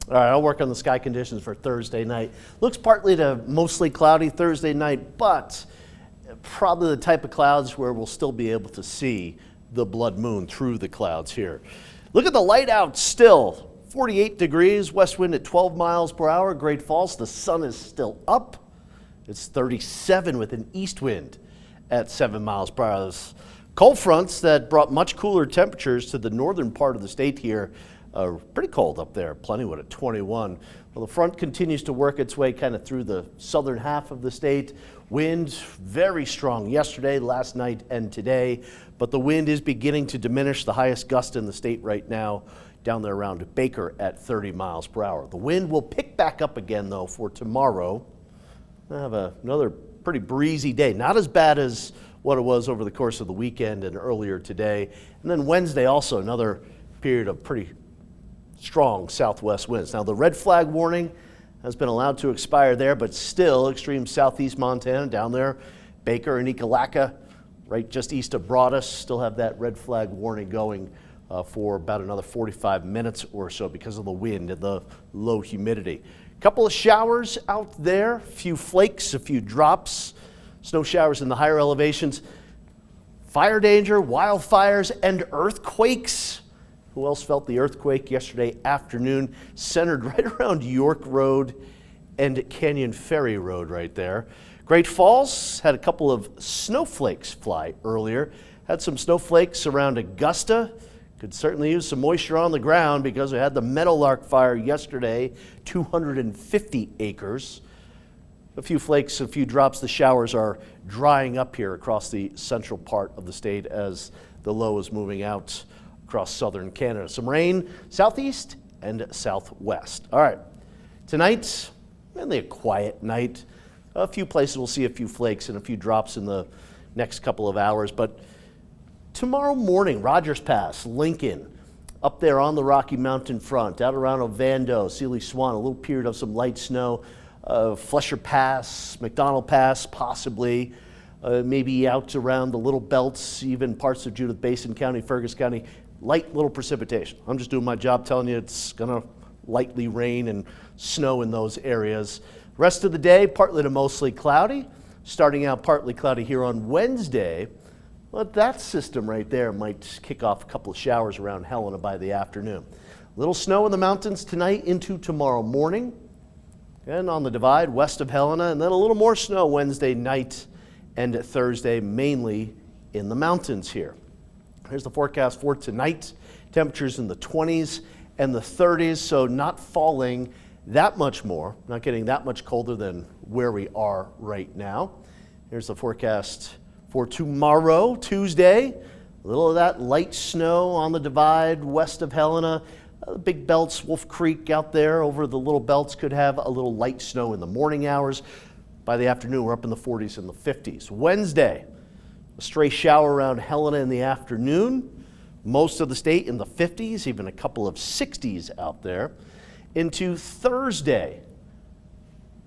All right, I'll work on the sky conditions for Thursday night. Looks partly to mostly cloudy Thursday night, but probably the type of clouds where we'll still be able to see the blood moon through the clouds here. Look at the light out still. 48 degrees, west wind at 12 miles per hour. Great Falls, the sun is still up. It's 37 with an east wind at 7 miles per hour. Cold fronts that brought much cooler temperatures to the northern part of the state here. Pretty cold up there, Plentywood at 21. Well, the front continues to work its way kind of through the southern half of the state. Wind very strong yesterday, last night, and today, but the wind is beginning to diminish. The highest gust in the state right now down there around Baker at 30 miles per hour. The wind will pick back up again, though, for tomorrow. We'll have another pretty breezy day, not as bad as what it was over the course of the weekend and earlier today. And then Wednesday also another period of pretty strong southwest winds. Now the red flag warning has been allowed to expire there, but still extreme southeast Montana down there, Baker and Ekalaka, right just east of Broadus, still have that red flag warning going for about another 45 minutes or so because of the wind and the low humidity. A couple of showers out there, a few flakes, a few drops, snow showers in the higher elevations. Fire danger, wildfires, and earthquakes. Who else felt the earthquake yesterday afternoon? Centered right around York Road and Canyon Ferry Road right there. Great Falls had a couple of snowflakes fly earlier. Had some snowflakes around Augusta. Could certainly use some moisture on the ground because we had the Meadowlark fire yesterday, 250 acres. A few flakes, a few drops. The showers are drying up here across the central part of the state as the low is moving out across southern Canada. Some rain southeast and southwest. All right, tonight's mainly a quiet night. A few places we'll see a few flakes and a few drops in the next couple of hours, but tomorrow morning, Rogers Pass, Lincoln, up there on the Rocky Mountain front, out around Ovando, Sealy Swan, a little period of some light snow, Flesher Pass, McDonald Pass, possibly, maybe out around the Little Belts, even parts of Judith Basin County, Fergus County, light little precipitation. I'm just doing my job telling you it's going to lightly rain and snow in those areas. Rest of the day, partly to mostly cloudy. Starting out partly cloudy here on Wednesday. But that system right there might kick off a couple of showers around Helena by the afternoon. Little snow in the mountains tonight into tomorrow morning. And on the divide west of Helena, and then a little more snow Wednesday night and Thursday, mainly in the mountains here. Here's the forecast for tonight. Temperatures in the 20s and the 30s, so not falling that much more, not getting that much colder than where we are right now. Here's the forecast for tomorrow, Tuesday. A little of that light snow on the divide west of Helena. The big belts, Wolf Creek out there over the little belts could have a little light snow in the morning hours. By the afternoon, we're up in the 40s and the 50s. Wednesday, a stray shower around Helena in the afternoon. Most of the state in the 50s, even a couple of 60s out there. Into Thursday,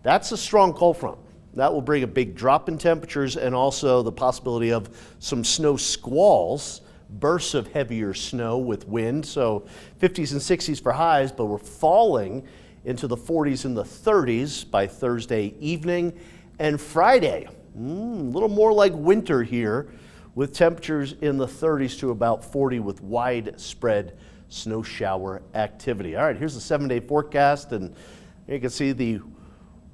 that's a strong cold front. That will bring a big drop in temperatures and also the possibility of some snow squalls, bursts of heavier snow with wind. So 50s and 60s for highs, but we're falling into the 40s and the 30s by Thursday evening. And Friday, a little more like winter here with temperatures in the 30s to about 40 with widespread snow shower activity. All right, here's the 7-day forecast, and you can see the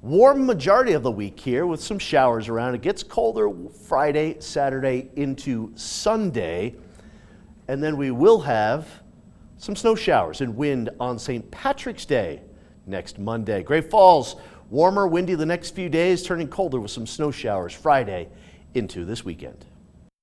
warm majority of the week here with some showers around. It gets colder Friday, Saturday into Sunday, and then we will have some snow showers and wind on St. Patrick's Day next Monday. Great Falls, warmer, windy the next few days, turning colder with some snow showers Friday into this weekend.